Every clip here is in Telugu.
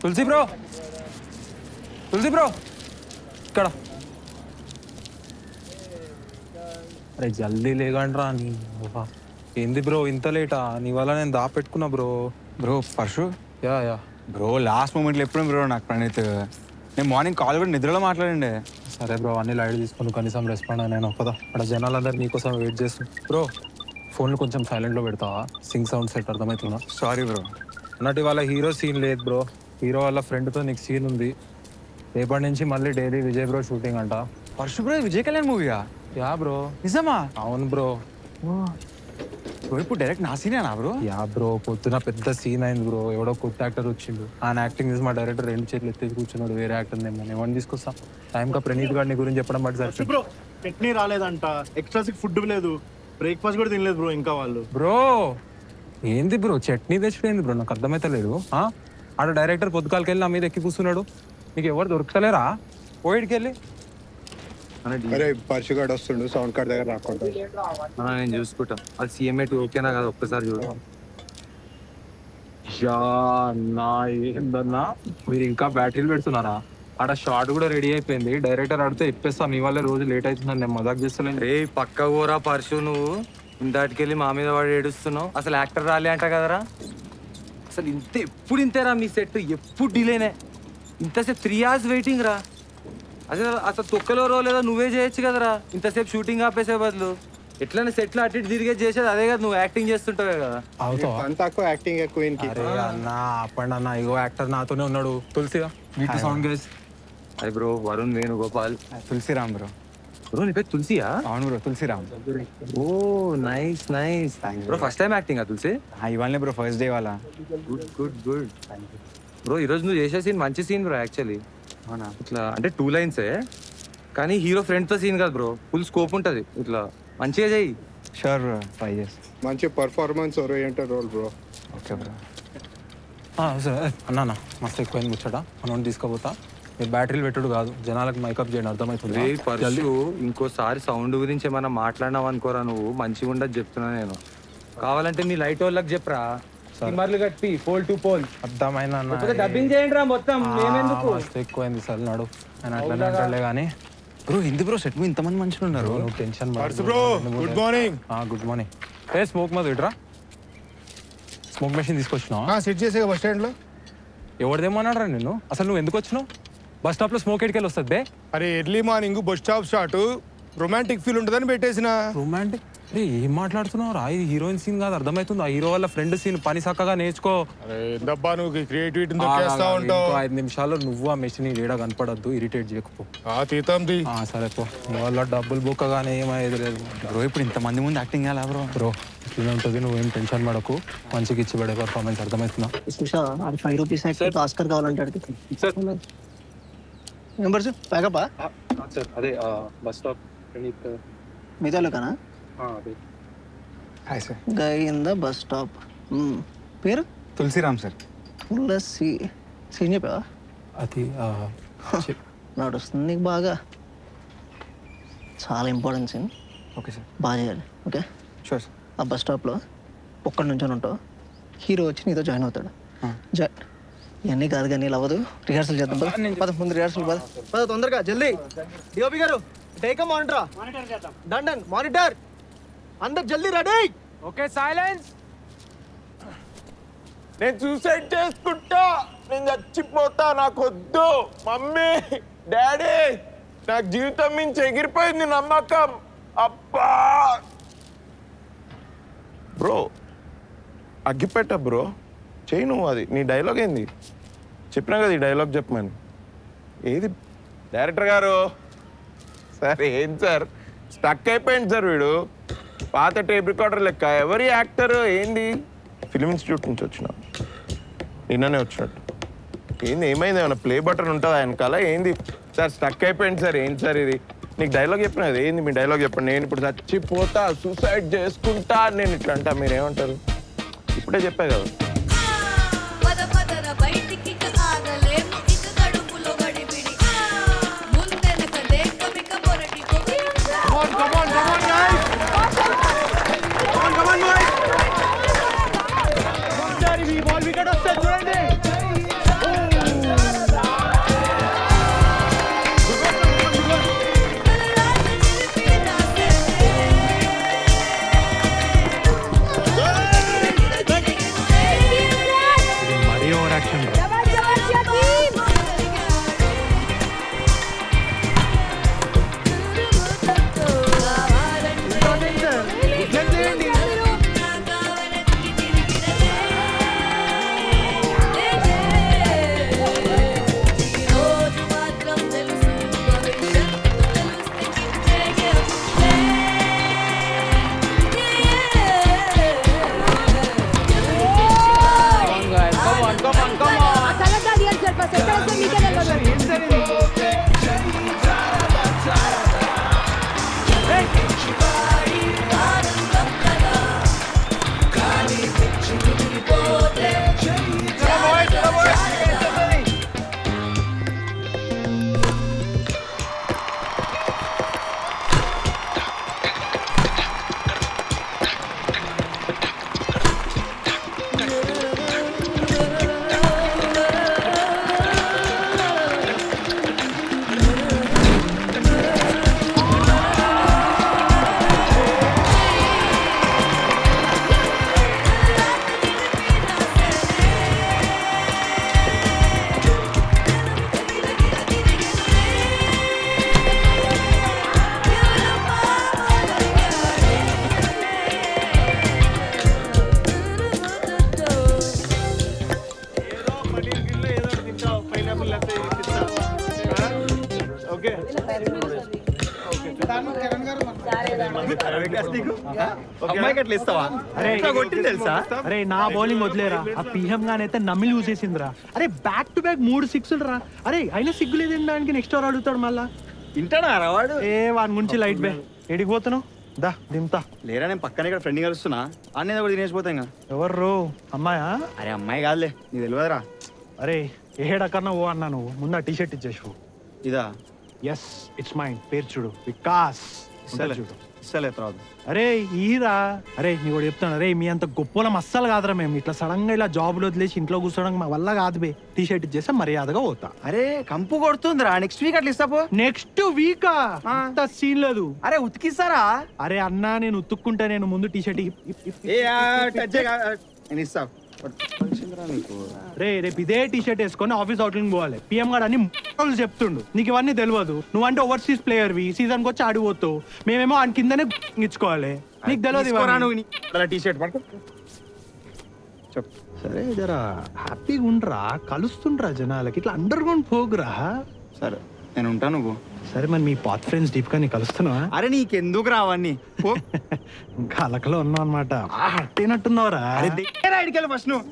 తులసి బ్రో, తులసి బ్రో ఇక్కడ. అరే జల్దీ లేకండ్రా నీ. ఏంది బ్రో ఇంత లేటా? నీ వల్ల నేను దాపెట్టుకున్నా bro. Bro Parshu. Yeah yeah bro last మూమెంట్లో ఎప్పుడు బ్రో నాకు ప్రణీత్. నేను మార్నింగ్ కాల్ కూడా నిద్రలో మాట్లాడండి. సరే బ్రో, అన్ని లైట్ తీసుకుని కనీసం రెస్పాండ్ అయినా కదా. అక్కడ జనాలందరూ నీకోసం వెయిట్ చేస్తుంది బ్రో. ఫోన్లు కొంచెం సైలెంట్లో పెడతావా? సింగ్ సౌండ్ సెట్ అర్థమవుతుందా? Sorry bro. అన్నట్టు వాళ్ళ హీరో సీన్ లేదు బ్రో. హీరో వాళ్ళ ఫ్రెండ్తో నీకు సీన్ ఉంది. రేపటి నుంచి మళ్ళీ డైలీ విజయ్ బ్రో షూటింగ్ అంట. పర్షు బ్రో విజయ్ కళ్యాణ్ మూవీయా? Yeah bro. నిజమా? అవును బ్రో. బ్రో ఇప్పుడు డైరెక్ట్ నా సీనేనా బ్రో? యా బ్రో, పొద్దున పెద్ద సీన్ అయింది బ్రో. ఎవడో కొత్త యాక్టర్ వచ్చిండు. ఆయన యాక్టింగ్ చేసి మా డైరెక్టర్ రెండు చేతులు ఎత్తేసి కూర్చున్నాడు. వేరే యాక్టర్ నేను ఎవరిని తీసుకొస్తాం? టైంకా ప్రణీత్ గారిని గురించి చెప్పడం బట్టి సరిపోయింది బ్రో. చట్నీ రాలేదంట, ఎక్స్ట్రా ఫుడ్ లేదు, బ్రేక్ఫాస్ట్ కూడా తినలేదు బ్రో ఇంకా వాళ్ళు. బ్రో ఏంది బ్రో చట్నీ తెచ్చిపోయింది బ్రో? నాకు అర్థమైతలేదు. ఆడ డైరెక్టర్ పొద్దుకాలకి వెళ్ళి నా మీద ఎక్కి కూర్చున్నాడు. నీకు ఎవరు దొరకలేరా? పోయిడికి వెళ్ళి అరే పర్షుగాడు వస్తుండు, సౌండ్ కార్డ్ దగ్గర రాకుండా. నేను చూసుకుంటా. అది సీఎంఏ ఓకేనా కదా ఒక్కసారి చూద్దాం. ఏందన్నా మీరు ఇంకా బ్యాటరీలు పెడుతున్నారా? ఆడ షార్ట్ కూడా రెడీ అయిపోయింది. డైరెక్టర్ ఆడితే ఇప్పేస్తా. మీ వల్ల రోజు లేట్ అవుతుందని నేను మజాక్ చేస్తలేను. రే పక్క ఊరా పర్షు, నువ్వు ఇందాటికెళ్ళి మా మీద వాడు ఏడుస్తున్నావు. అసలు యాక్టర్ రాలే అంట కదరా? అసలు ఎప్పుడు ఇంతేరా మీ సెట్? ఎప్పుడు డిలేనే. ఇంతసేపు 3 hours వెయిటింగ్ రా. అసలు తొక్కలో లేదో నువ్వే చేయొచ్చు కదరా. ఇంతసేపు షూటింగ్ ఆపేసే బదులు ఎట్లనే సెట్లో అటు ఇటు తిరిగే చేసేది అదే కదా. నువ్వు యాక్టింగ్ చేస్తుంటావే కదా. అంత తక్కువ యాక్టింగ్ ఎక్కువ ఈయనకి. అరే అన్న అప్పండి అన్న, ఇగో యాక్టర్ నాతోనే ఉన్నాడు. తులసిగా వీటి సౌండ్ గేస్. అది bro Varun Venugopal. Tulasiram bro. Bro నీ పేరు తులసియా? అవును బ్రో, తులసిరామ్. ఓ nice nice bro. First time acting Tulasi? ఇవాళనే బ్రో ఫస్ట్ డే వాళ్ళ. Good good good bro. ఈరోజు నువ్వు చేసే సీన్ మంచి సీన్ బ్రో. యాక్చువల్లీ అవునా? ఇట్లా అంటే 2 lines కానీ హీరో ఫ్రెండ్తో సీన్ కాదు బ్రో. ఫుల్ స్కోప్ ఉంటుంది. ఇట్లా మంచిగా చెయ్యి. షూర్ బ్రో, ట్రై చేసి. మంచి performance oriented role bro. Okay bro. సరే అన్న మస్తు ఎక్కువైంది ముచ్చట. మనం తీసుకోపోతా. మీరు బ్యాటరీలు పెట్టుడు కాదు, జనాలకు మేకప్ చేయండి. అర్థమవుతుంది? పర్సు ఇంకోసారి సౌండ్ గురించి ఏమైనా మాట్లాడినావు అనుకోరా, నువ్వు మంచిగా ఉండదు చెప్తున్నా నేను. కావాలంటే నీ లైట్ వాళ్ళకి చెప్పరా, మర్లు కట్టి పోల్ టు పోల్. అర్థమైంది అన్న. డబ్బింగ్ చేయండి రా మొత్తం. మస్తు ఎక్కువైంది సార్. నాడు ఆయన అట్లనే అంటాడులే కానీ. బ్రో ఎందుకు బ్రో సెట్ మీద ఇంతమంది మనుషులు ఉన్నారు? నువ్వు tension bro good morning. Good morning. ఏ స్మోక్ మీద ఇట్రా. స్మోక్ మెషిన్ తీసుకొచ్చినావా? సెట్ చేసే బస్ స్టాండ్ లో. ఎవరిదేమన్నాడు రా నిన్ను? అసలు నువ్వు ఎందుకు వచ్చినావు? బస్ స్టాప్ లో స్మోక్ ఎడికెళ్ళి వస్తుంది బే. అరే early morning bus stop start romantic feel ఉంటుందని పెట్టేసిన. రొమాంటిక్? అరే ఏం మాట్లాడుతున్నావు రా? ఇది హీరోయిన్ సీన్ కాదు, అర్థమవుతుంది? ఆ హీరో వాళ్ళ ఫ్రెండ్ సీన్. పని చక్కగా నేర్చుకో. అరే ఏందబ్బా నువ్వు క్రియేటివిటీ చేస్తా ఉంటావు. 5 నిమిషాల్లో నువ్వు ఆ మెషిన్ ఏడా కనపడద్దు. ఇరిటేట్ చేయకపో. తీతాంది. సరే పో. వాళ్ళ డబ్బులు బుక్కగానే ఏమయ్యేది లేదు బ్రో. ఇప్పుడు ఇంతమంది ముందు యాక్టింగ్ చేయాలా బ్రో? బ్రో ఇట్లా ఉంటుంది. నువ్వేం టెన్షన్ పడకు. మంచిగా ఇచ్చి పడే పర్ఫార్మెన్స్. అర్థమవుతుందా? చూసా అది 5 rupees ఆస్కర్ కావాలంటాడు. మెంబర్స్ ప్యాకప్పా? అదే బస్ స్టాప్ మిగతా కనా hi sir. Guy in the bus stop. పేరు తులసిరామ్ సార్. ఫుల్ సీన్ చెప్పావా? అది నడుస్తుంది నీకు బాగా. చాలా ఇంపార్టెంట్ సీన్. Okay sir. బాగా చేయాలి. Okay sure sir. ఆ బస్ స్టాప్లో ఒక్కడి నుంచొని ఉంటావు. హీరో వచ్చి నీతో జాయిన్ అవుతాడు. ఇవన్నీ కాదు కానీ అవ్వదు. రిహార్సల్ చేద్దాం పద. ముందు రిహార్సల్ పద తొందరగా జల్దీ. డిఓపి గారు take monitor. Done done monitor. అందరు జల్దీ రెడీ. Okay silence. నేను సూసైడ్ చేసుకుంటా, నేను చచ్చిపోతా, నాకు వద్దు. మమ్మీ డాడీ నాకు జీవితం మించి ఎగిరిపోయింది నమ్మకం. అబ్బా బ్రో అగ్గిపెట్ట బ్రో చెయ్యి నువ్వు. అది నీ డైలాగ్ ఏంది? చెప్పినా కదా ఈ డైలాగ్ చెప్పమని. ఏది డైరెక్టర్ గారు? సార్ ఏం సార్ స్టక్ అయిపోయింది సార్ వీడు. పాత టేప్ రికార్డర్ లెక్క. ఎవరి యాక్టర్ ఏంది? ఫిల్మ్ ఇన్స్టిట్యూట్ నుంచి వచ్చిన నిన్ననే వచ్చినట్టు. ఏంది ఏమైంది? ఏమన్నా ప్లే బటన్ ఉంటుందా వెనకాల? ఏంది సార్ స్టక్ అయిపోయింది సార్. ఏంటి సార్ ఇది? నీకు డైలాగ్ చెప్పిన కదా, ఏంది మీ డైలాగ్ చెప్పండి. నేను ఇప్పుడు చచ్చిపోతా, సూసైడ్ చేసుకుంటా, నేను ఇట్లా అంటా, మీరేమంటారు? ఇప్పుడే చెప్పా కదా. అమ్మాయికి అట్లా ఇస్తావా అరే కొట్టి తెలుసా అరే నా బౌలింగ్ వదిలేరా ఆ పిఎం గానైతే నమ్మిలి చూసేసిందిరా. అరే బ్యాక్ టు బ్యాక్ 3 సిక్స్లు రా. అరే అయినా సిగ్గులేదేం దానికి నెక్స్ట్ ఓవర్ అడుగుతాడు మళ్ళా. ఇంటాడా వాడు? ఏ వాడి గురించి లైట్ బే. ఎడికి పోతున్నావు? దా దింతా. లేరా నేను పక్కన ఇక్కడ ఫ్రెండ్ కలుస్తున్నా అన్నీ కూడా తినేసిపోతా ఇంకా. ఎవర్రు అమ్మాయా? అరే అమ్మాయి కాదులే నీకు తెలియదురా. అరే ఏడకన్నా ఓ అన్నా నువ్వు ముందు ఆ టీషర్ట్ ఇచ్చేసు. ఇదా ఎస్ ఇట్స్ మైన్. పేరు చూడు వికాస్. ఇస్తలే చూడు ఇస్తలే తర్వాత. అరే ఈరా. అరే నీ కూడా చెప్తాను. అరే మీ అంత గొప్పలం అస్సలు కాదురా. మేము ఇట్లా సడన్ గా ఇలా జాబ్లో వదిలేసి ఇంట్లో కూర్చోవడం మా వల్ల కాదు బే. టీషర్ట్ ఇచ్చేస్తే మర్యాదగా పోతా. అరే కంపు కొడుతుందిరా నెక్స్ట్ వీక్ అట్లా ఇస్తా పో. నెక్స్ట్ వీకా? అంత సీన్ లేదు. అరే ఉతికిస్తారా? అరే అన్నా నేను ఉతుక్కుంటా. నేను ముందు టీషర్ట్ నేను ఇస్తా. రే రేపు ఇదే టీషర్ట్ వేసుకొని ఆఫీస్ అవుట్లింగ్ పోవాలి. పిఎం గారు అన్ని రోజులు చెప్తుండు. నీకు ఇవన్నీ తెలియదు. నువ్వంటే ఓవర్సీస్ ప్లేయర్వి, సీజన్కి వచ్చి ఆడిపోతావు. మేమేమో ఆయన కిందనే ఇచ్చుకోవాలి. నీకు తెలియదు. టీషర్ట్ పడుకో. సరే జరా హ్యాపీగా ఉండరా. కలుస్తుండ్రా జనాలకి. ఇట్లా అండర్ గ్రౌండ్ పోగురా. సరే నేను ఉంటాను నువ్వు. సరే మరి మీ పాత ఫ్రెండ్స్ డీప్గా నీ కలుస్తున్నావా? అరే నీకెందుకు రావన్నీ? ఇంకా అలకలో ఉన్నావు అనమాట. హట్టేనట్టున్నావురా. అడికెళ్ళి ఫస్ట్ నువ్వు.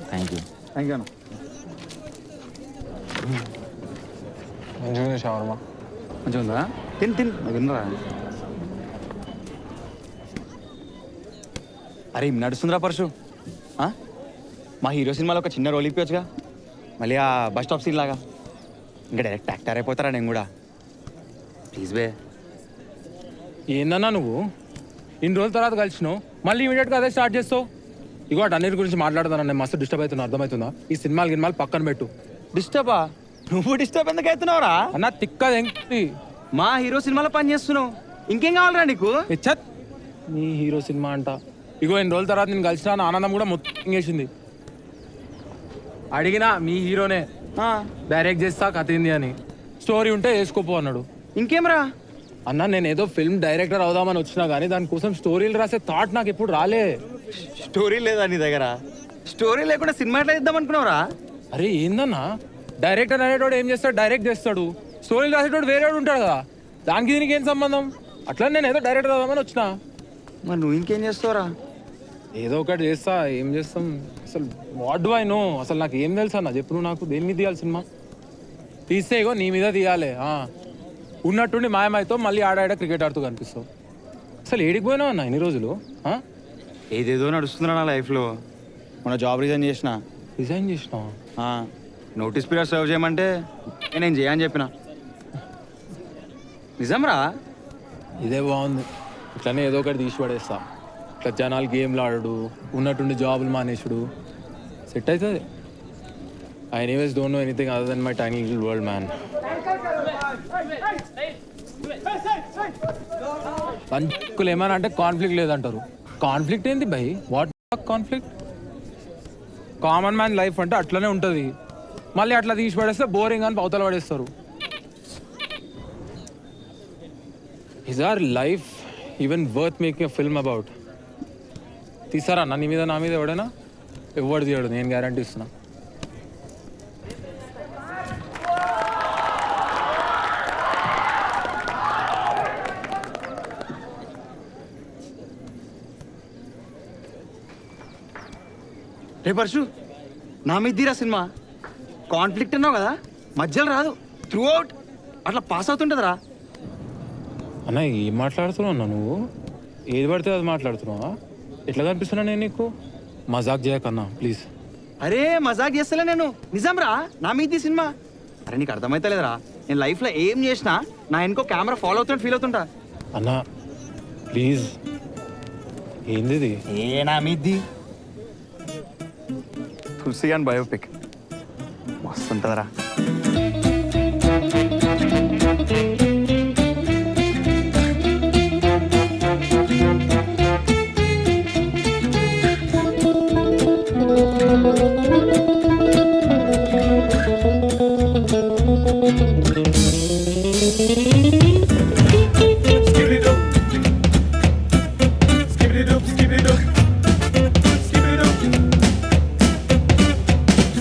థ్యాంక్ యూ అన్న. మంచిగా షవర్మా మంచిగా ఉందా? తిన్ వినరా. అరే నడుస్తుందిరా పరశు. మా హీరో సినిమాలో ఒక చిన్న రోల్ ఇప్పొచ్చుగా. మళ్ళీ ఆ బస్ స్టాప్ సీన్ లాగా ఇంకా డైరెక్ట్ యాక్టర్ అయిపోతారా నేను కూడా. ప్లీజ్ బే. ఏందన్నా నువ్వు ఇన్ని రోజుల తర్వాత కలిసినావు, మళ్ళీ ఇమీడియట్గా అదే స్టార్ట్ చేస్తావు. ఇగో అన్నిటి గురించి మాట్లాడుతాను. నేను మస్తు డిస్టర్బ్ అవుతున్నా, అర్థమవుతుందా? ఈ సినిమాలు పక్కన పెట్టు. డిస్టర్బా? నువ్వు డిస్టర్బ్ ఎందుకు అవుతున్నావురా? అన్న తిక్కది. మా హీరో సినిమాలో పని చేస్తున్నావు, ఇంకేం కావాలరా నీకు? ఇచ్చత్ నీ హీరో సినిమా అంట. ఇగో ఇన్ని రోజుల తర్వాత నేను కలిసిన నా ఆనందం కూడా మొత్తం వేసింది. అడిగినా మీ హీరోనే డైరెక్ట్ చేస్తా కథ ఏంది అని. స్టోరీ ఉంటే వేసుకోపో అన్నాడు. ఇంకేమరా అన్న నేను ఏదో ఫిల్మ్ డైరెక్టర్ అవుదామని వచ్చినా కానీ దానికోసం స్టోరీలు రాసే థాట్ నాకు ఎప్పుడు రాలే. స్టోరీ లేదా నీ దగ్గర? స్టోరీ లేకుండా సినిమా ఎట్లా ఇద్దాం అనుకున్నావురా? అరే ఏందన్నా, డైరెక్టర్ అనేటోడు ఏం చేస్తాడు? డైరెక్ట్ చేస్తాడు. స్టోరీలు రాసేటోడు వేరేవాడు ఉంటాడు కదా. దానికి దీనికి ఏం సంబంధం? అట్లా నేను ఏదో డైరెక్టర్ అవుదామని వచ్చిన. మరి నువ్వు ఇంకేం చేస్తావురా? ఏదో ఒకటి చేస్తా. ఏం చేస్తాం అసలు? What do I know? అసలు నాకు ఏం తెలుసా అన్న? చెప్పు నువ్వు. నాకు దేని మీద తీయాలి సినిమా? తీస్తే ఇగో నీ మీద తీయాలి. ఉన్నట్టుండి మాయమైతో మళ్ళీ ఆడాడ క్రికెట్ ఆడుతూ కనిపిస్తావు. అసలు ఏడికి పోయినావు అన్న ఇన్ని రోజులు? ఏదేదో నడుస్తుందిరా నా లైఫ్లో. మన జాబ్ రిజైన్ చేసిన. రిజైన్ చేసినావా? నోటీస్ పీరియడ్ సర్వ్ చేయమంటే నేను చేయని చెప్పిన. నిజంరా? ఇదే బాగుంది. ఇట్లానే ఏదో ఒకటి తీసి పడేస్తా. ఇట్లా జనాలు గేమ్లు ఆడడు, ఉన్నట్టుండి జాబులు మానేసుడు సెట్ అవుతుంది. I anyways don't know anything other than my tiny little world man. పంచుకులు ఏమన్నా అంటే కాన్ఫ్లిక్ట్ లేదంటారు. కాన్ఫ్లిక్ట్ ఏంది భయ్? What conflict? Common man life అంటే అట్లనే ఉంటుంది. మళ్ళీ అట్లా తీసి పడేస్తే బోరింగ్ అని అవతల పడేస్తారు. Is our life even worth making a film about? తీసారా నీ మీద నా మీద ఎవడైనా? ఎవడు తీయడు, నేను గ్యారంటీ ఇస్తున్నా. రే పరశు, నా మీద తీరా సినిమా. కాన్ఫ్లిక్ట్ అన్నావు కదా, మధ్యలో రాదు, త్రూ అవుట్ అట్లా పాస్ అవుతుంటుందిరా. అన్న ఏం మాట్లాడుతున్నావు అన్న నువ్వు? ఏది పడితే అది మాట్లాడుతున్నావా? ఎట్లా కనిపిస్తున్నా నేను నీకు? మజాక్ చేయకన్నా ప్లీజ్. అరే మజాక్ చేస్తలే నేను, నిజం రా. నా మీద సినిమా. అరే నీకు అర్థమైతలేదురా, నేను లైఫ్లో ఏం చేసినా నా ఇంకో కెమెరా ఫాలో అవుతుంటే ఫీల్ అవుతుంటా. అన్నా ప్లీజ్. ఏంది ఇది? ఏ నా మీది తులసి అండ్ బయోపిక్ మస్తు ఉంటుందిరా.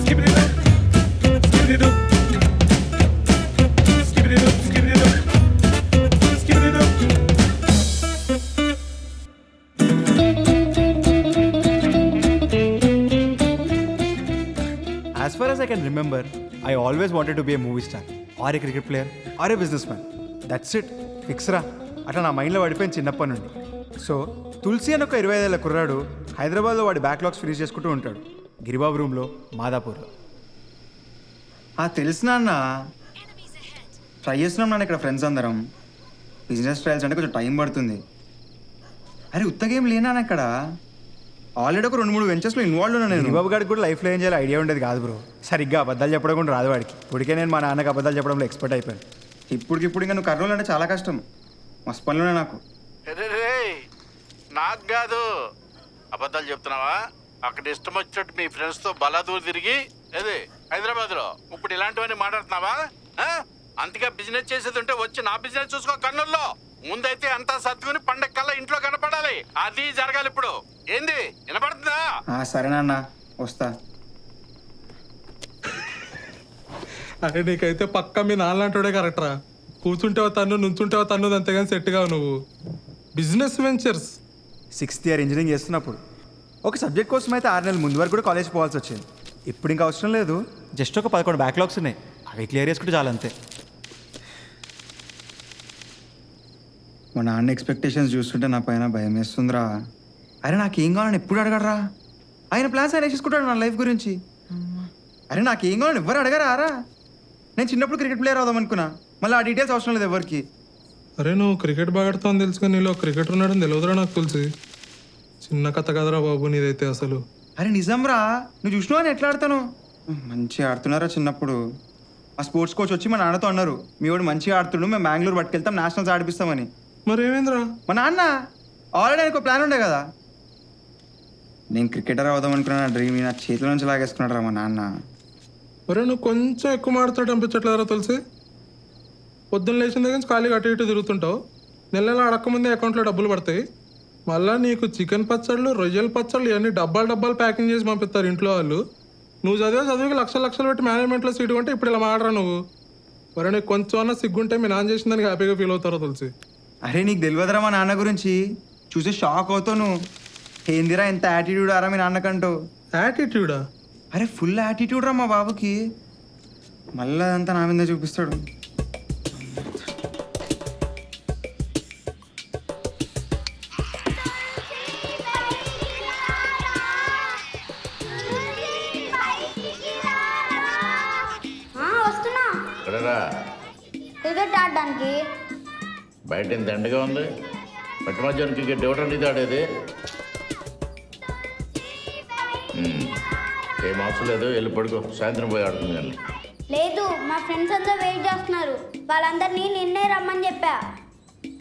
Skip it up. as I can remember, I always wanted to be a movie star, or a cricket player, or a businessman. That's it. Fix రా. అట్లా నా మైండ్లో పడిపోయింది చిన్నప్పటి నుండి. సో తులసి అని ఒక 25 ఏళ్ళ కుర్రాడు హైదరాబాద్లో వాడి బ్యాక్లాగ్స్ ఫినిష్ చేసుకుంటూ ఉంటాడు, గిరిబాబు రూమ్లో, మాదాపూర్లో. తెలిసిన అన్న ట్రై చేస్తున్నాం నాన్న ఇక్కడ ఫ్రెండ్స్ అందరం. బిజినెస్ ట్రయల్స్ అంటే కొంచెం టైం పడుతుంది. అరే ఉత్తగేం లేనా ఇక్కడ, ఆల్రెడీ ఒక 2-3 వెంచర్స్లో ఇన్వాల్వ్ ఉన్నా నేను. గిరిబాబు గారికి కూడా లైఫ్లో ఏం చేయాలో ఐడియా ఉండేది కాదు బ్రో. సరిగ్గా అబద్ధాలు చెప్పడం కూడా రాదు వాడికి. ఇప్పటికే నేను మా నాన్నకి అబద్ధాలు చెప్పడంలో ఎక్స్పర్ట్ అయిపోయాను. ఇప్పుడు ఇంకా నువ్వు కర్నూలు అంటే చాలా కష్టం. మస్తు పనులునే నాకు. నాకు కాదు, అబద్ధాలు చెప్తున్నావా? అక్కడ ఇష్టం వచ్చినట్టు మీ ఫ్రెండ్స్తో బలాదూరు తిరిగి ఏది హైదరాబాద్లో ఇప్పుడు ఇలాంటివన్నీ మాట్లాడుతున్నావా? అంతగా బిజినెస్ చేసేది ఉంటే వచ్చి నా బిజినెస్ చూసుకో కర్నూలులో. ముందైతే అంతా సర్దుకుని పండగ కల్లా ఇంట్లో కనపడాలి. అది జరగాలి. ఇప్పుడు ఏంది వినపడుతుందా? సరేనన్నా వస్తా. అరే నీకైతే పక్క మీ నాన్నలాంటోడే కరెక్టరా. కూర్చుంటావు తన్ను, నుంచుంటావు తన్ను, అంతేగాని సెట్గా నువ్వు. Business ventures 6th year engineering చేస్తున్నప్పుడు ఒక సబ్జెక్ట్ కోసం అయితే 6 నెలల ముందు వరకు కూడా కాలేజ్ పోవాల్సి వచ్చింది. ఇప్పుడు ఇంకా అవసరం లేదు. జస్ట్ ఒక 11 బ్యాక్లాగ్స్ ఉన్నాయి, అవి క్లియర్ చేసుకుంటే చాలు అంతే. మా నాన్న ఎక్స్పెక్టేషన్స్ చూస్తుంటే నా పైన భయం వేస్తుందిరా. అరే నాకేం కావాలని ఎప్పుడు అడగడరా. ఆయన ప్లాన్స్ ఆయన వేసేసుకుంటాడు నా లైఫ్ గురించి. అరే నాకేం కావాలని ఎవరు అడగరా. నేను చిన్నప్పుడు క్రికెట్ ప్లేయర్ అవుదాం అనుకున్నా, మళ్ళీ ఆ డీటెయిల్స్ అవసరం లేదు ఎవరికి. అరే నువ్వు క్రికెట్ బాగా ఆడుతావు అని తెలుసు, కానీ నీలో క్రికెటర్ ఉన్నాడని తెలియదురా నాకు తెలిసి. చిన్న కథ కదరా బాబు నీదైతే అసలు. అరే నిజంరా, నువ్వు చూసినావు అని ఎట్లా ఆడతాను. మంచిగా ఆడుతున్నారా. చిన్నప్పుడు ఆ స్పోర్ట్స్ కోచ్ వచ్చి మా నాన్నతో అన్నారు, మీ వాడు మంచిగా ఆడుతుండు, మేము బెంగళూరు పట్టుకెళ్తాం, నేషనల్స్ ఆడిపిస్తామని. మరి ఏమైందిరా? మా నాన్న ఆల్రెడీ ఆయనకు ప్లాన్ ఉండే కదా. నేను క్రికెటర్ అవుదాం అనుకున్నా, నా డ్రీమ్ నా చేతిలో నుంచి లాగేసుకున్నాడు రా మా నాన్న. అరే నువ్వు కొంచెం ఎక్కువ మాడుతాడు అనిపించట్లేదురా తులసి. పొద్దున్న లేచిన దగ్గర నుంచి ఖాళీగా అటు ఇటు తిరుగుతుంటావు. నెల అడక్కముందే అకౌంట్లో డబ్బులు పడతాయి. మళ్ళీ నీకు చికెన్ పచ్చళ్ళు, రొయ్యల పచ్చళ్ళు ఇవన్నీ డబ్బాలు ప్యాకింగ్ చేసి పంపిస్తారు ఇంట్లో వాళ్ళు. నువ్వు చదువుకి లక్షలు పెట్టి మేనేజ్మెంట్లో సీటు కొంటే ఇప్పుడు ఇలా మాడరా నువ్వు. మరి నీకు కొంచెం అన్న సిగ్గుంటే మీ నాన్న చేసిన దానికి హ్యాపీగా ఫీల్ అవుతారో తులసి. అరే నీకు తెలియదురా మా నాన్న గురించి, చూసి షాక్ అవుతావు నువ్వు. ఏందిరా ఎంత యాటిట్యూడ్ ఆరా మీ నాన్నకంటూ. యాటిట్యూడా? అరే ఫుల్ యాటిట్యూడ్ రా మా బాబుకి. మళ్ళీ అదంతా నా మీద చూపిస్తాడు. క్రికెట్ ఆడడానికి బయట ఎంత ఎండగా ఉంది. పట్టి మధ్యాహ్నం క్రికెట్ ఎవరండి ఇది ఆడేది? ఏం అవసరం లేదు, వెళ్ళి పడుకో, సాయంత్రం పోయి ఆడుతుంది. కానీ లేదు, మా ఫ్రెండ్స్ అందరూ వెయిట్ చేస్తున్నారు. వాళ్ళందరినీ నిన్నే రమ్మని చెప్పా.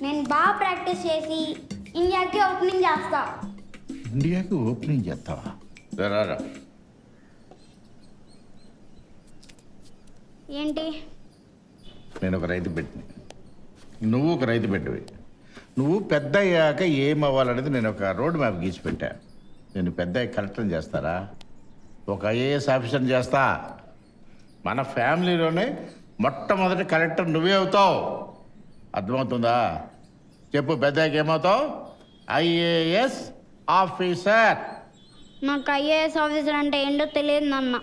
నేను బాగా ప్రాక్టీస్ చేసి ఇండియాకి ఓపెనింగ్ చేస్తా. ఇండియాకి ఓపెనింగ్ చేస్తావా? రారా. ఏంటి? నేను ఒక రైతు పెట్టిన, నువ్వు ఒక రైతు పెట్టివి. నువ్వు పెద్ద అయ్యాక ఏం అవ్వాలనేది నేను ఒక రోడ్ మ్యాప్ గీసి పెట్టా. నేను పెద్ద కలెక్టర్ని చేస్తారా? ఒక ఐఏఎస్ ఆఫీసర్ని చేస్తా. మన ఫ్యామిలీలోనే మొట్టమొదటి కలెక్టర్ నువ్వే అవుతావు. అర్థమవుతుందా? చెప్పు, పెద్దకి ఏమవుతావు? IAS officer. నాకు ఐఏఎస్ ఆఫీసర్ అంటే ఏంటో తెలియదు నాన్న.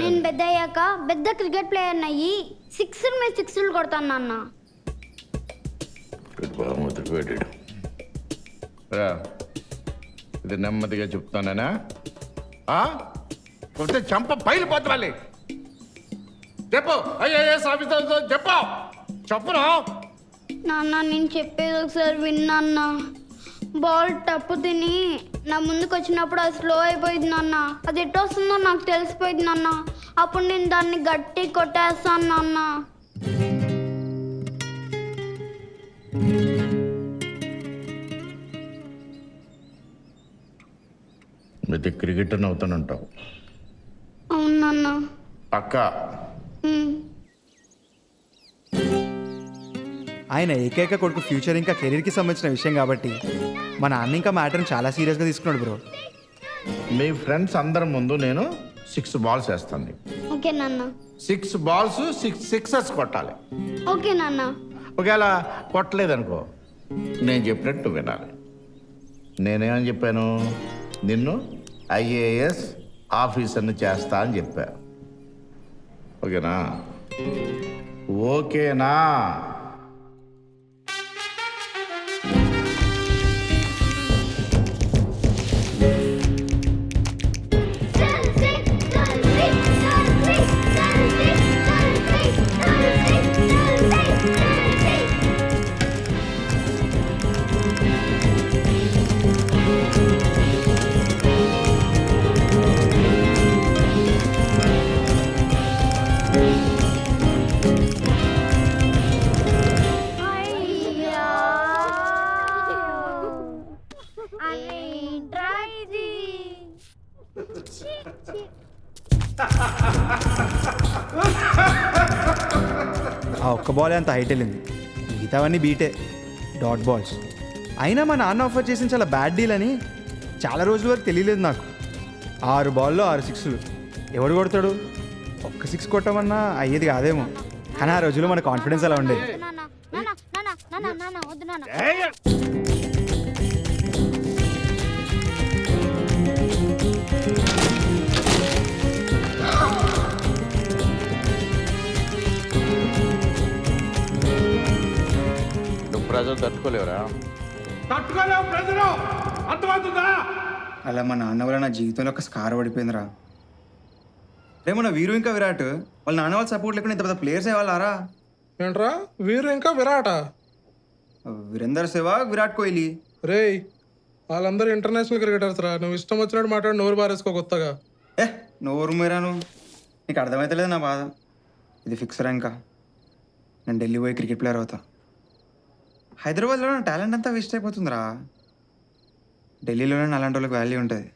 నేను పెద్ద అయ్యాక పెద్ద క్రికెట్ ప్లేయర్ అయ్యి 6 మీద 6 కొడతాను నాన్న. ఇది నెమ్మదిగా చెప్తానేనా? కొడితే చంప పైలిపోతావాలి. చెప్పు, ఐఏఎస్ ఆఫీసర్ చెప్పును. నాన్న నేను చెప్పేది ఒకసారి విన్నా. బాల్ టప్పు తిని నా ముందుకు వచ్చినప్పుడు అది స్లో అయిపోయింది నాన్న. అది ఎటు వస్తుందో నాకు తెలిసిపోయింది నాన్న. అప్పుడు నేను దాన్ని గట్టి కొట్టేస్తాను నాన్న. అయితే క్రికెటర్ అవుతానంటావు? అవును నాన్న. పక్కా? ఆయన ఏకైక కొడుకు ఫ్యూచర్ ఇంకా కెరీర్కి సంబంధించిన విషయం కాబట్టి మా నాన్న ఇంకా మ్యాటర్ని చాలా సీరియస్గా తీసుకున్నాడు బ్రో. మీ ఫ్రెండ్స్ అందరి ముందు నేను 6 బాల్స్ వేస్తాను. ఓకే నాన్న. 6 బాల్స్ 6 సిక్సర్స్ కొట్టాలి. ఓకే నాన్న. ఒకవేళ కొట్టలేదనుకో, నేను చెప్పినట్టు వినాలి. నేనేమని చెప్పాను? నిన్ను ఐఏఎస్ ఆఫీసర్ని చేస్తా అని చెప్పా. ఓకేనా? ఓకేనా? ఆ ఒక్క బాల్ అంత హైట్ వెళ్ళింది, మిగతావన్నీ బీటే, డాట్ బాల్స్. అయినా మా నాన్న ఆఫర్ చేసిన చాలా బ్యాడ్ డీల్ అని చాలా రోజుల వరకు తెలియలేదు నాకు. 6 బాల్లో 6 సిక్స్లు. ఎవడు కొడతాడు? ఒక్క 6 కొట్టమన్నా అయ్యేది కాదేమో. కానీ ఆ రోజుల్లో మన కాన్ఫిడెన్స్ అలా ఉండేది. నువ్వు ప్రజలు తట్టుకోలేవురా. అలా మా నాన్న వల్ల నా జీవితంలో ఒక స్కార్ పడిపోయిందిరా. రే మన వీరు ఇంకా విరాట్ వాళ్ళ నాన్న వాళ్ళ సపోర్ట్ లేకుండా ఇంత పెద్ద ప్లేయర్స్ అయ్యేవాళ్ళారా? ఏంట్రా వీరు ఇంకా విరాట? వీరేందర్ సెహ్వాగ్, విరాట్ కోహ్లీ. రేయ్ వాళ్ళందరూ ఇంటర్నేషనల్ క్రికెటర్స్ రా. నువ్వు ఇష్టం వచ్చినట్టు మాట్లాడి నోరు బారేసుకో కొత్తగా. నోరు మీరాను, నీకు అర్థమవుతలేదు నా బాధ. ఇది ఫిక్స్ రా. ఇంకా నేను ఢిల్లీ పోయి క్రికెట్ ప్లేయర్ అవుతా. హైదరాబాద్లో నా టాలెంట్ అంతా వేస్ట్ అయిపోతుందిరా. ఢిల్లీలోనే అలాంటి వాళ్ళకి వాల్యూ ఉంటుంది.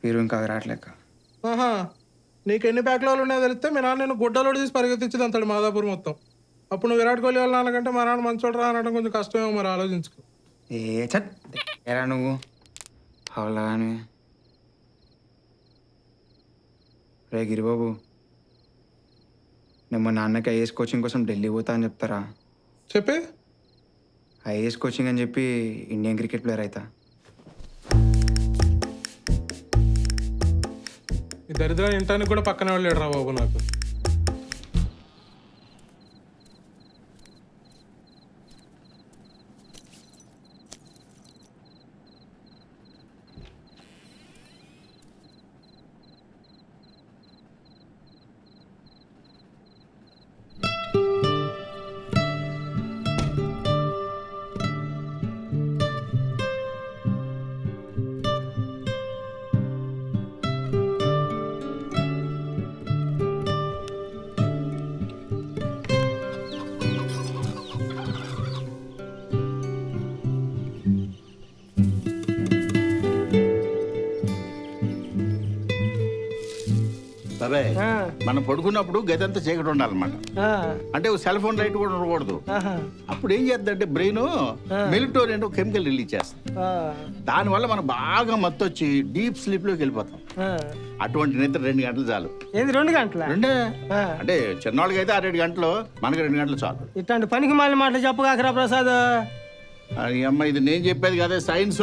వీరు ఇంకా విరాట్ లెక్క. ఆహా, నీకు ఎన్ని బ్యాక్లాగ్లు ఉన్నాయో తెలిస్తే మీ నాన్న నేను గుడ్డలోడు తీసి పరిగెత్తించింది అంతాడు మాదాపూర్ మొత్తం. అప్పుడు నువ్వు విరాట్ కోహ్లీ వాళ్ళ నాన్నకంటే మా నాన్న మంచోడు రా అనడం కొంచెం కష్టమేమో, మరి ఆలోచించుకో. చట్ ఎరా నువ్వు అవలా కానీ. రే గిరిబాబు, నేను మా నాన్నకి ఐఏఎస్ కోచింగ్ కోసం ఢిల్లీ పోతా అని చెప్తారా? చెప్పి ఐఏఎస్ కోచింగ్ అని చెప్పి ఇండియన్ క్రికెట్ ప్లేయర్ అవుతా. ఈ దరిద్రాన్ని ఇంటానికి కూడా పక్కనే వెళ్ళాడు రా బాబు నాకు. బాబాయ్, మనం పడుకున్నప్పుడు గదంతా చీకటి ఉండాలన్నమాట. అంటే సెల్ ఫోన్ లైట్ కూడా ఉండకూడదు. అప్పుడు ఏం చేద్దంటే బ్రెయిన్ మెలటోనిన్ కెమికల్ రిలీజ్ చేస్తుంది. దానివల్ల మనం బాగా మత్తు వచ్చి డీప్ స్లీప్ లోకి వెళ్ళిపోతాం. అటువంటి నిద్ర 2 గంటలు చాలు. 2 గంటల? రెండే. అంటే చిన్నవాళ్ళకి అయితే 6 గంటలు, మనకి 2 గంటలు చాలు. ఇట్లాంటి పనికి మాలిన మాటలు చెప్పగాకరా ప్రసాద్. అమ్మ, ఇది నేను చెప్పేది కదా, సైన్స్.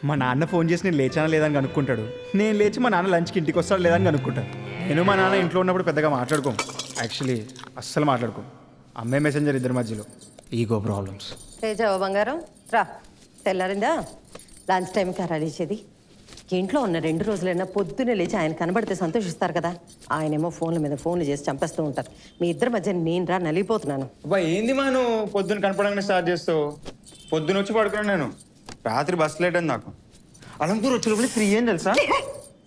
మా నాన్న ఫోన్ చేసి నేను లేచానా లేదని కనుక్కుంటాడు. నేను లేచి మా నాన్న లంచ్కి ఇంటికి వస్తాడు లేదని కనుక్కుంటాను. నేను మా నాన్న ఇంట్లో ఉన్నప్పుడు పెద్దగా మాట్లాడుకోం. యాక్చువల్లీ అస్సలు మాట్లాడుకోం. అమ్మే మెసెంజర్, ఇద్దరి మధ్యలో ఈగో ప్రాబ్లమ్స్. తేజావు బంగారం రా. తెల్లారిందా? లంచ్ టైంకి రెడీచేది. ఇంట్లో ఉన్న 2 రోజులైనా పొద్దున్నే లేచి ఆయన కనబడితే సంతోషిస్తారు కదా. ఆయనేమో ఫోన్ల మీద ఫోన్లు చేసి చంపేస్తూ ఉంటారు. మీ ఇద్దరి మధ్య నేను రా నలిగిపోతున్నాను. అబ్బా ఏంది మా నువ్వు పొద్దున్న కనపడంగానే స్టార్ట్ చేస్తావు? పొద్దున వచ్చి పడుకున్నాను నేను. రాత్రి బస్ లేట్ అని నాకు. అలంపూర్ వచ్చేటప్పుడు 3 ఏం తెలుసా?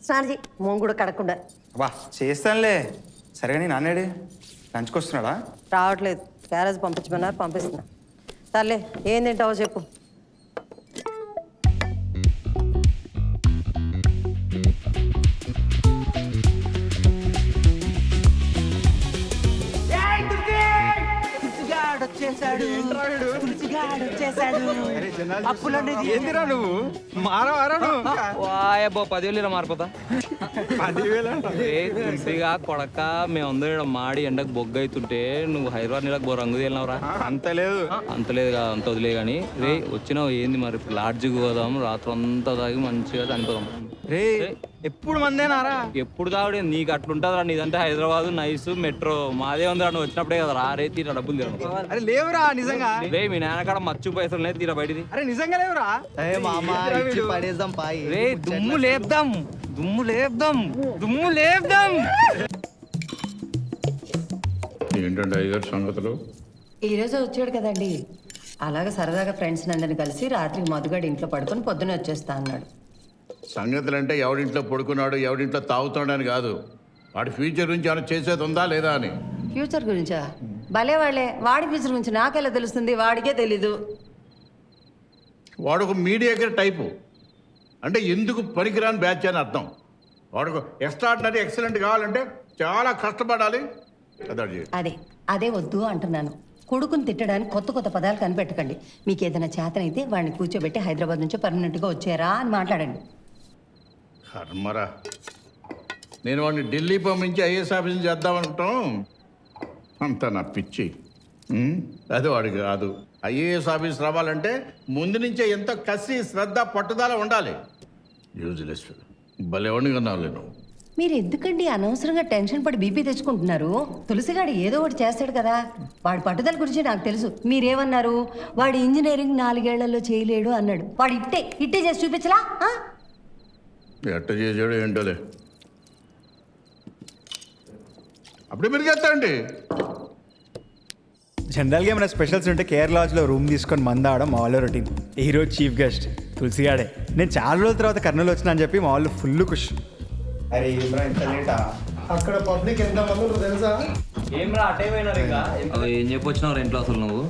స్నానజీ మోం కూడా కడకుండా. అబ్బా చేస్తానులే. సరే నీ నాన్నేడి లంచ్కి వస్తున్నాడా? రావట్లేదు. క్యారేజ్ పంపించమన్నారు, పంపిస్తున్నా. సర్లే, ఏం తింటావో చెప్పు. ఏందిరా నువ్వు మారవారా? వాయబ్బో 10,000 మారిపోతా. 10,000 కొడక. మేమందరం మాడి ఎండకు బొగ్గ అవుతుంటే నువ్వు హైదరాబాద్ నీళ్ళకి బో రంగు తేలినవరా? అంత లేదు. అంత లేదు కదా, అంత వదిలే కానీ. రే వచ్చినావు ఏంది మరి? లాడ్జికి పోదాం, రాత్రి అంతా తాగి మంచిగా చనిపోదాం. రే ఎప్పుడు మందేనారా? ఎప్పుడు తాగుడే నీకు అట్లుంటుందిరా, నీదంటే హైదరాబాద్ నైస్ మెట్రో, మాదే ఉందిరా. నువ్వు వచ్చినప్పుడే కదా రా రే, తీరా డబ్బులు తిరగ. అరే లేవురా నిజంగా. రే మీ నాన్న కాడ మచ్చు పైసలు లేదు, తీరా బయటిది. అరే నిజంగా లేవురా. పడేద్దాం పాయి. రే దుమ్ము లేపుదాం, దుమ్ము లేపుదాం, దుమ్ము లేపుదాం. ఏంటంటే అయ్యారు సంగతులు? ఈరోజు వచ్చాడు కదండి, అలాగే సరదాగా ఫ్రెండ్స్ అందరిని కలిసి రాత్రికి మధుగాడి ఇంట్లో పడుకొని పొద్దునే వచ్చేస్తా అన్నాడు. సంగతులు అంటే ఎవడింట్లో పడుకున్నాడు, ఎవడింట్లో తాగుతున్నాడని కాదు, వాడి ఫ్యూచర్ గురించి ఏమైనా చేసేది ఉందా లేదా అని. ఫ్యూచర్ గురించా? భలే వాళ్ళే, వాడి ఫ్యూచర్ గురించి నాకెలా తెలుస్తుంది? వాడికే తెలీదు. వాడు ఒక మీడియేటర్ టైపు, అంటే ఎందుకు పనికిరాని బ్యాచ్ అని అర్థం. వాడు ఎక్స్ట్రాడినరీ ఎక్సలెంట్ కావాలంటే చాలా కష్టపడాలి. అదే వద్దు అంటున్నాను. కొడుకుని తిట్టడానికి కొత్త కొత్త పదాలు కనిపెట్టకండి. మీకు ఏదైనా చేతనైతే వాడిని కూర్చోబెట్టి హైదరాబాద్ నుంచి పర్మనెంట్గా వచ్చారా అని మాట్లాడండి. కర్మరా, నేను వాడిని ఢిల్లీ పంపించి ఐఏఎస్ ఆఫీసులు చేద్దామనుకుంటాం, అంత నా పిచ్చి. అది వాడికి కాదు. ఐఏఎస్ ఆఫీస్ రావాలంటే ముందు నుంచే ఎంతో కసి, శ్రద్ధ, పట్టుదల ఉండాలి. యూజ్లెస్ భలేవాడిని కన్నావులే నువ్వు. మీరు ఎందుకండి అనవసరంగా టెన్షన్ పడి బీపీ తెచ్చుకుంటున్నారు? తులసిగాడు ఏదో ఒకటి చేస్తాడు కదా. వాడి పట్టుదల గురించి నాకు తెలుసు. మీరేమన్నారు? వాడి ఇంజనీరింగ్ 4 ఏళ్లలో చేయలేడు అన్నాడు. వాడు ఇట్టే చేసి చూపించలా? ఎట్ట చేసాడు ఏంటోలే, అప్పుడే పెరిగేస్తాండి. జనరల్గా ఏమైనా స్పెషల్స్ ఉంటే కేరళ లాడ్జ్లో రూమ్ తీసుకొని మందాడడం మా వాళ్ళ రొటీన్. ఈరోజు చీఫ్ గెస్ట్ తులసిగాడే. నేను చాలా రోజుల తర్వాత కర్నూలు వచ్చినా అని చెప్పి మా వాళ్ళు ఫుల్ ఖుష్. అరే ఏమ్రా ఇంత లేటా? అక్కడ పబ్లిక్ ఎంత మంది తెలుసా? ఏమ్రా అటే పోయినారు ఇంకా? ఏం చెప్పొచ్చినావు ఇంట్లో అసలు నువ్వు?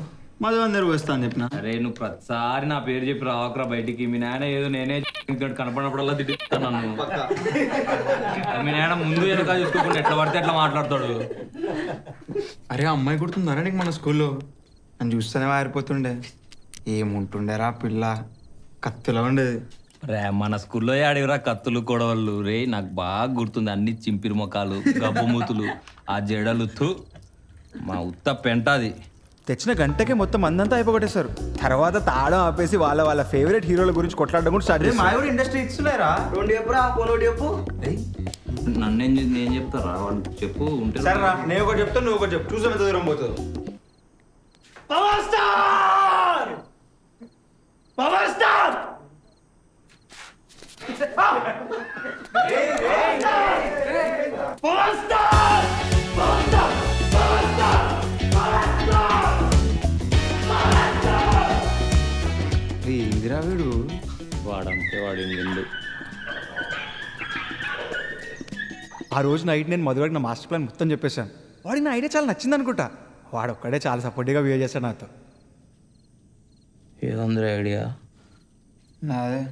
మధు అందరు వస్తా అని చెప్పిన. అరే నువ్వు ప్రతిసారి నా పేరు చెప్పి రావకరా బయటికి. మీ నాయన ఏదో నేనే కనపడినప్పుడల్లా తిట్టిస్తాను నన్ను. మీ నాయన ముందు వెనక చూసుకోకుండా ఎట్లా పడితే ఎట్లా మాట్లాడతాడు. అరే అమ్మాయి గుర్తుందారా నీకు మన స్కూల్లో? నన్ను చూస్తేనే వారిపోతుండే. ఏముంటుండేరా పిల్ల, కత్తిలా ఉండేది. రే మన స్కూల్లో ఆడివరా కత్తులు కొడవళ్ళు. రే నాకు బాగా గుర్తుంది, అన్ని చింపిరి మొక్కలు, గబ్బుమూతులు, ఆ జడలు. మా ఉత్త పెంటది. తెచ్చిన గంటకే మొత్తం మందంతా అయిపోగొట్టేశారు. తర్వాత తాళం ఆపేసి వాళ్ళ ఫేవరెట్ హీరోల గురించి కొట్లాడడం కూడా స్టార్ట్ చేశారు. ఇండస్ట్రీ ఇస్తున్నారా? నేను చెప్తారా వాళ్ళు చెప్పు ఉంటే. నేను ఒకటి చెప్తాను, నువ్వు ఒకటి చెప్పు, చూసాం ఎంత దూరం పోతుంది. ఏందిరా వీడు? వాడంతే వాడి నిండు. ఆ రోజు నైట్ నేను మధువాడికి నా మాస్టర్ ప్లాన్ మొత్తం చెప్పేశాను. వాడికి నా ఐడియా చాలా నచ్చింది అనుకుంటా. వాడు ఒక్కడే చాలా సపోర్టివ్గా బిహేవ్ చేశాడు నాతో. ఏదందరూ ఐడియా? నాదే.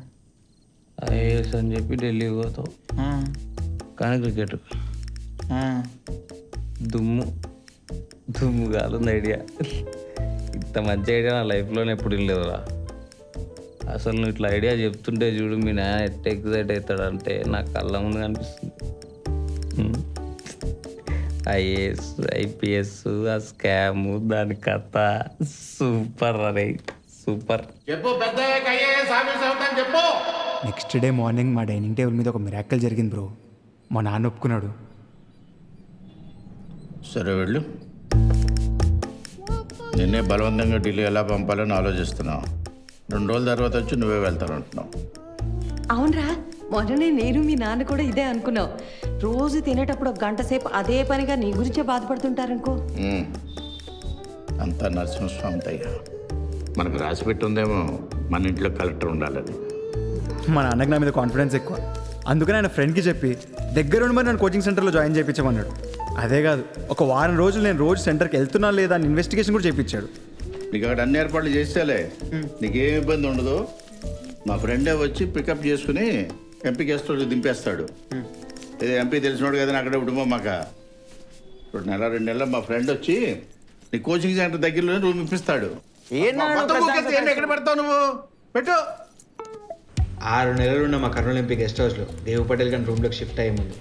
ఐఏఎస్ అని చెప్పి ఢిల్లీ పోతావు, కానీ క్రికెట్ దుమ్ము కాలుంది ఐడియా. ఇంత మంచి ఐడియా నా లైఫ్లోనే ఎప్పుడు లేదురా. అసలు నువ్వు ఇట్లా ఐడియా చెప్తుంటే చూడు, మీ నాన్న ఎట్ ఎగ్జైట్ అవుతాడంటే నా కళ్ళ ముందు కనిపిస్తుంది. ఐఏఎస్ ఐపీఎస్ ఆ స్కామ్ దాని కథ సూపర్ అరే సూపర్. చెప్పు పెద్ద ఐఏఎస్ ఆఫీస్ అవుతాను చెప్పు. నెక్స్ట్ డే మార్నింగ్ మా డైనింగ్ టేబుల్ మీద ఒక మిరాకిల్ జరిగింది బ్రో. మా నాన్న ఒప్పుకున్నాడు. సరే వెళ్ళు, నిన్నే బలవంతంగా ఢిల్లీ ఎలా పంపాలని ఆలోచిస్తున్నావు. 2 రోజుల తర్వాత వచ్చి నువ్వే వెళ్తాను అంటున్నావు. అవునరా, మొన్ననే నేను మీ నాన్న కూడా ఇదే అనుకున్నావు. రోజు తినేటప్పుడు 1 గంట సేపు అదే పనిగా నీ గురించే బాధపడుతుంటారనుకో. అంతా నరసింహస్వామి దయ్య. మనకు రాసి పెట్టుందేమో మన ఇంట్లో కలెక్టర్ ఉండాలని. మా నాన్నకి నా మీద కాన్ఫిడెన్స్ ఎక్కువ. అందుకని ఆయన ఫ్రెండ్కి చెప్పి దగ్గరుండి మరి నన్ను కోచింగ్ సెంటర్లో జాయిన్ చేయించమన్నాడు. అదే కాదు, ఒక వారం రోజులు నేను రోజు సెంటర్కి వెళ్తున్నా లేదా అని ఇన్వెస్టిగేషన్ కూడా చేయించాడు. నీకు అక్కడ అన్ని ఏర్పాట్లు చేస్తేలే నీకేం ఇబ్బంది ఉండదు. మా ఫ్రెండే వచ్చి పికప్ చేసుకుని ఎంపీ గెస్ట్ హౌస్ దింపేస్తాడు. ఇది ఎంపీ తెలిసినోడు కదా, అక్కడే కుటుంబం మాక. 2 నెలలు 2 నెలలు మా ఫ్రెండ్ వచ్చి నీ కోచింగ్ సెంటర్ దగ్గరలోనే రూమ్ ఇప్పిస్తాడు. ఎక్కడ పెడతావు నువ్వు? పెట్టు. 6 నెలలు ఉన్న మా కర్నూలు ఎంపీ గెస్ట్ హౌస్లో దేవు పటేల్ గారి రూమ్లోకి షిఫ్ట్ అయ్యే ముందు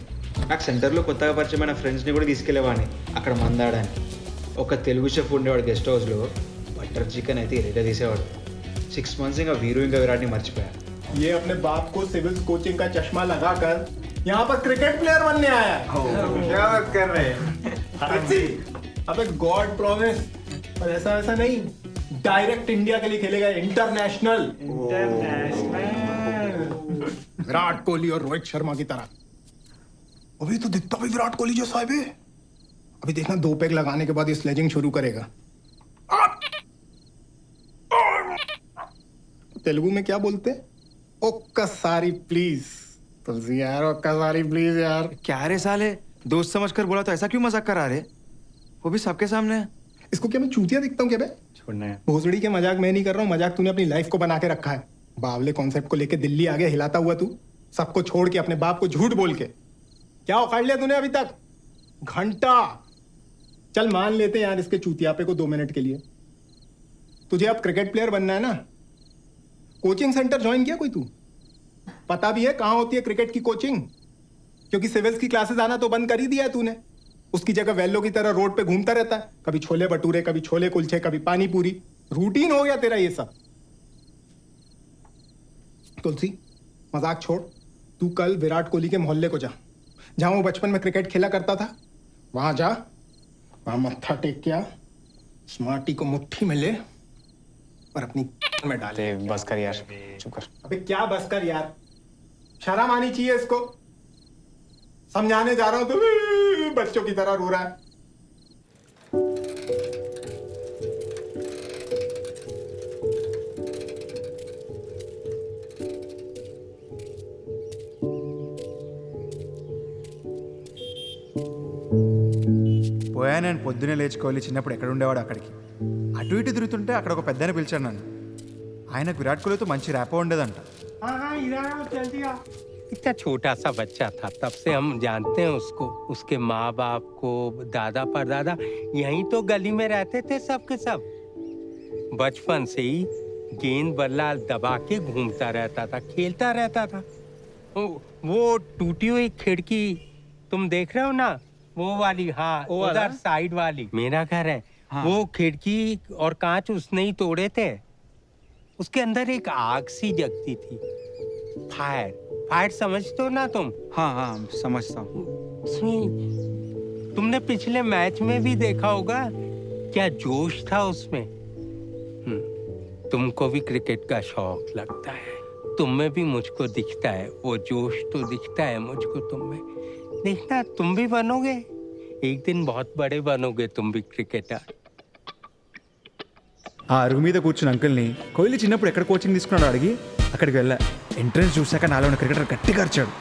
నాకు సెంటర్లో కొత్తగా పరిచయమైన ఫ్రెండ్స్ని కూడా తీసుకెళ్ళేవాడిని అక్కడ మందాడానికి. ఒక తెలుగు షెఫ్ ఉండేవాడు గెస్ట్ హౌస్లో. బటర్ చికెన్ అయితే రేట తీసేవాడు. 6 months ఇంకా వీరు ఇంకా విరాట్ని మర్చిపోయాను. ये अपने बाप को सिविल कोचिंग का चश्मा लगाकर यहाँ पर क्रिकेट प्लेयर बनने आया है। क्या बात कर रहे हैं? अबे गॉड प्रॉमिस, और ऐसा वैसा नहीं, डायरेक्ट इंडिया के लिए खेलेगा, इंटरनेशनल। विराट कोहली और रोहित शर्मा की तरह। अभी तो दिखता भी विराट कोहली जैसा है बे। अभी देखना 2 पैक लगाने के बाद ये स्लेजिंग शुरू करेगा। तेलुगु में क्या बोलते हैं? ओक्कासारी प्लीज। तुलसी यार, ओक्कासारी प्लीज यार। क्या रे साले, दोस्त समझकर बोला तो ऐसा क्यों मजाक करा रहे? वो भी सबके सामने। इसको क्या मैं चूतिया दिखता हूँ क्या बे? छोड़ना है। भोसड़ी के मजाक मैं नहीं कर रहा हूँ, मजाक तूने अपनी लाइफ को बना के रखा है। बावले कॉन्सेप्ट को लेके दिल्ली आ गया हिलाता हुआ तू, सबको छोड़ के अपने बाप को झूठ बोल के। क्या उखाड़ लिया तूने अभी तक? घंटा। चल मान लेते हैं यार इसके चूतियापे को 2 मिनट के लिए। तुझे अब क्रिकेट प्लेयर बनना है ना? कोचिंग सेंटर ज्वाइन किया कोई तू? पता भी है कहाँ होती है क्रिकेट की कोचिंग? क्योंकि सिविल्स की क्लासेस आना तो बंद कर ही दिया है तूने। उसकी जगह वेल्लो की तरह रोड पे घूमता रहता है, कभी छोले भटूरे, कभी छोले कुलचे, कभी पानी पूरी। रूटीन हो गया तेरा ये सब। तुलसी मजाक छोड़, तू कल विराट कोहली के मोहल्ले को जा, जहां वो बचपन में क्रिकेट खेला करता था। वहां जा, वहां मत्था टेक के आ, स्मार्टी को मुट्ठी में ले और अपनी में डाले। बस कर यार, चुप कर। अबे क्या बस कर यार, शर्म आनी चाहिए इसको। समझाने जा रहा हूं तो बच्चों की तरह रो रहा है। పోయా నేను పొద్దునే లేచుకోవాలి. చిన్నప్పుడు ఎక్కడ ఉండేవాడు అక్కడికి అటు ఇటు తిరుగుతుంటే అక్కడ ఒక పెద్దని పిలిచాడు నన్ను. ఆయనకు విరాట్ కోహ్లీతో మంచి ర్యాపో ఉండేదంట. इतना छोटा सा बच्चा था तब से हम जानते हैं उसको, उसके माँ बाप को, दादा परदादा यहीं तो गली में रहते थे सब के सब। बचपन से ही गेंद बल्ला दबा के घूमता रहता था, खेलता रहता था। वो टूटी हुई खिड़की तुम देख रहे हो ना, वो वाली, हाँ उधर साइड वाली मेरा घर है। हाँ। वो खिड़की और कांच उसने ही तोड़े थे। उसके अंदर एक आग सी जगती थी, फायर। फायर समझते हो ना तुम? हाँ हाँ समझता हूँ। तुमने पिछले मैच में भी देखा होगा क्या जोश था उसमें। तुमको भी क्रिकेट का शौक लगता है, तुम में भी मुझको दिखता है, वो जोश तो दिखता है मुझको तुम में। देखना तुम भी बनोगे एक दिन, बहुत बड़े बनोगे तुम भी क्रिकेटर। ఆ అరుగు మీద కూర్చున్న అంకుల్ని కోహ్లీ చిన్నప్పుడు ఎక్కడ కోచింగ్ తీసుకున్నాడు అడిగి అక్కడికి వెళ్ళా. ఎంట్రన్స్ చూశాక నాలో ఉన్న క్రికెటర్ గట్టిగా అరిచాడు.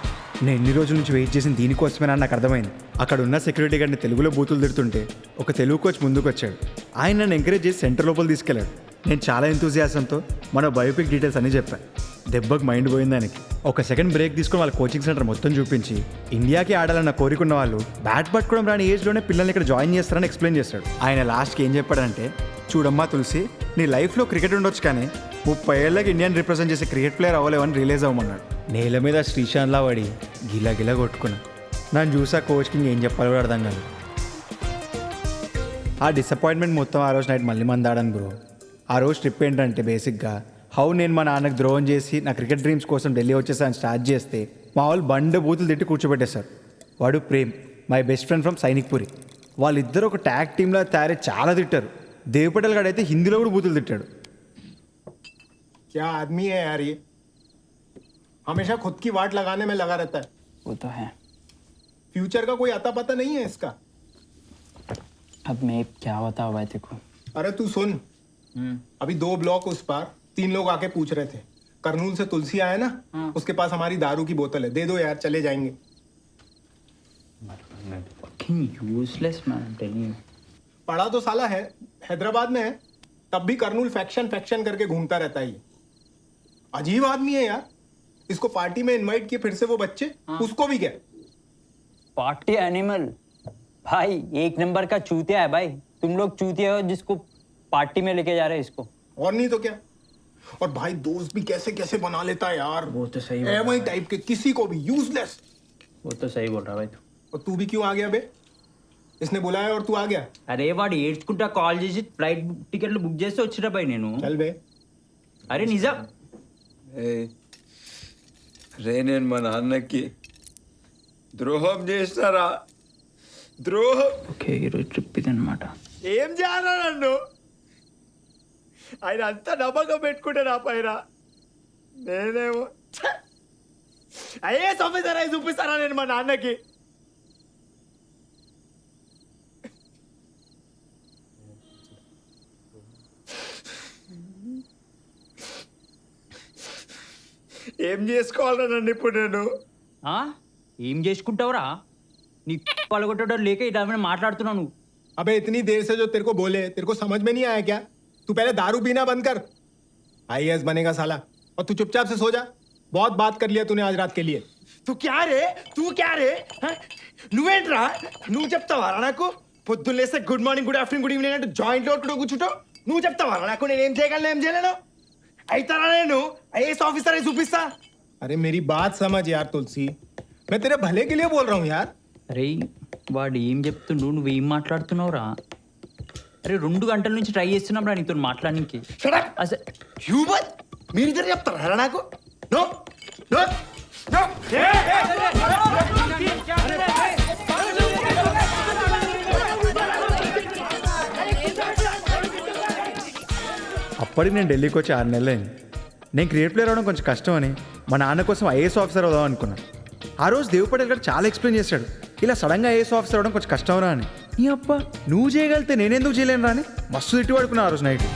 నేను ఎన్ని రోజుల నుంచి వెయిట్ చేసిన దీనికోసమేనా నాకు అర్థమైంది. అక్కడ ఉన్న సెక్యూరిటీ గార్డ్ని తెలుగులో బూతులు తిడుతుంటే ఒక తెలుగు కోచ్ ముందుకు వచ్చాడు. ఆయన నన్ను ఎంకరేజ్ చేసి సెంటర్ లోపల తీసుకెళ్ళాడు. నేను చాలా ఎంతూజియాసంతో మన బయోపిక్ డీటెయిల్స్ అన్నీ చెప్పాను. దెబ్బకు మైండ్ పోయింది దానికి. ఒక సెకండ్ బ్రేక్ తీసుకుని వాళ్ళ కోచింగ్ సెంటర్ మొత్తం చూపించి ఇండియాకి ఆడాలన్న కోరికున్న వాళ్ళు బ్యాట్ పట్టుకోవడం రాని ఏజ్లోనే పిల్లల్ని ఇక్కడ జాయిన్ చేస్తారని ఎక్స్ప్లెయిన్ చేస్తాడు. ఆయన లాస్ట్కి ఏం చెప్పాడంటే, చూడమ్మా తులసి, నీ లైఫ్లో క్రికెట్ ఉండొచ్చు కానీ 30 ఏళ్ళకి ఇండియన్ రిప్రజెంట్ చేసే క్రికెట్ ప్లేయర్ అవ్వలేవని రిలీజ్ అవ్వమన్నాడు. నేల మీద శ్రీశాంత్లా పడి గిలా గిలా కొట్టుకున్నా. నన్ను చూసా కోచ్కి ఏం చెప్పాలో కూడా అర్థం కాదు. ఆ డిసప్పాయింట్మెంట్ మొత్తం ఆ రోజు నైట్ మళ్ళీ మందాడాను బ్రో. ఆ రోజు ట్రిప్ ఏంటంటే బేసిక్గా హౌ నేను మా నాన్నకు ద్రోహం చేసి నా క్రికెట్ డ్రీమ్స్ కోసం ఢిల్లీ వచ్చేసాను స్టార్ట్ చేస్తే మా వాళ్ళు బండ బూతులు తిట్టి కూర్చోబెట్టేశారు. వాడు Prem, my best friend from Sainikpuri. వాళ్ళిద్దరు ఒక ట్యాగ్ టీంలో తయారై చాలా తిట్టారు. దేవ్ పటేల్ గారు అయితే హిందీలో కూడా బూతులు తిట్టాడు. क्या आदमी है यार ये, हमेशा खुद की वाट लगाने में लगा रहता है। वो तो है। फ्यूचर का कोई आता पता नहीं है इसका। अब मैं क्या बताऊँ भाई तेको। अरे तू सुन, अभी 2 ब्लॉक उस पार 3 लोग आके पूछ रहे थे, करनूल से तुलसी आया ना, उसके पास हमारी दारू की बोतल है, दे दो यार, चले जाएंगे। Useless man, telling you. पढ़ा तो साला है, हैदराबाद में है, तब भी करनूल फैक्शन करके घूमता रहता है। अजीब आदमी है यार। इसको पार्टी में इनवाइट किए, फिर से वो बच्चे, उसको भी क्या पार्टी एनिमल भाई, 1 नंबर का चूतिया है भाई। तुम लोग चूतिया हो जिसको पार्टी में लेके जा रहे हैं इसको। और नहीं तो क्या। और भाई दोस्त भी कैसे कैसे बना लेता है यार। वो तो सही एवं टाइप के, किसी को भी यूजलेस। वो तो सही बोल रहा भाई तू। और तू भी क्यों आ गया बे? इसने बुलाया और तू आ गया? అరే వాడు ఏడ్చుకుంటా కాల్ చేసి ఫ్లైట్ టికెట్లు బుక్ చేస్తే వచ్చిరా పై నేను. चल बे। అరే నిజం. రే నేను మా నాన్నకి ద్రోహం చేసినారా ద్రోహం. ఓకే ఈరోజు ట్రిప్ ఇది అనమాట. ఏం చేయాలా నన్ను? ఆయన అంతా నమ్మకం పెట్టుకుంటే నా పైన నేనేమో ఐఏఎస్ ఆఫీసర్ అయి చూపిస్తారా నేను మా నాన్నకి? ఏం చేసుకోవాలరా నన్ను ఇప్పుడు నేను? ఏం చేసుకుంటావురా? నీ పలగొట్టడం లేక ఇట్లా మాట్లాడుతున్నావు నువ్వు. अबे इतनी देर से जो तेरे को बोले तेरे को समझ में नहीं आया क्या? तू पहले दारू पीना बंद कर, आईएएस बनेगा साला. और तू चुपचाप से सो जा. बहुत बात कर लिया तूने आज रात के लिए. तू क्या रे నువ్వేంట్రా నువ్వు చెప్తావారా నాకు? పొద్దున్న లేస్తే good morning good afternoon good evening అంటే జాయింట్లో కూర్చుంటావు. నువ్వు చెప్తావారా నాకు నేను ఏం చేయగలను ఏం చేయలేను? అయితారా నేను ఐఏఎస్ ఆఫీసర్ అయి చూపిస్తా? अरे मेरी बात समझ यार तुलसी, मैं तेरे भले के लिए बोल रहा हूँ यार. అరే వాడు ఏం చెప్తుండు, నువ్వేం మాట్లాడుతున్నావురా? అరే 2 గంటల నుంచి ట్రై చేస్తున్నాం రా నీతో మాట్లాడడానికి. అసలు హ్యూమన్ మీరిద్దరు చెప్తారా నాకు? No no no. అప్పటికి నేను ఢిల్లీకి వచ్చి 6 నెలలు అయింది. నేను క్రికెట్ ప్లేయర్ అవడం కొంచెం కష్టం అని మా నాన్న కోసం ఐఏఎస్ ఆఫీసర్ అవుదాం అనుకున్నా. ఆ రోజు దేవ్ పటేల్ గారు చాలా ఎక్స్ప్లెయిన్ చేశాడు, ఇలా సడన్గా ఐఏఎస్ ఆఫీసర్ అవడం కొంచెం కష్టం రా అని. నీ అప్ప నువ్వు చేయగలిగితే నేనెందుకు చేయలేను రా అని మస్తు తిట్టి పడుకున్నా ఆ రోజు నైట్.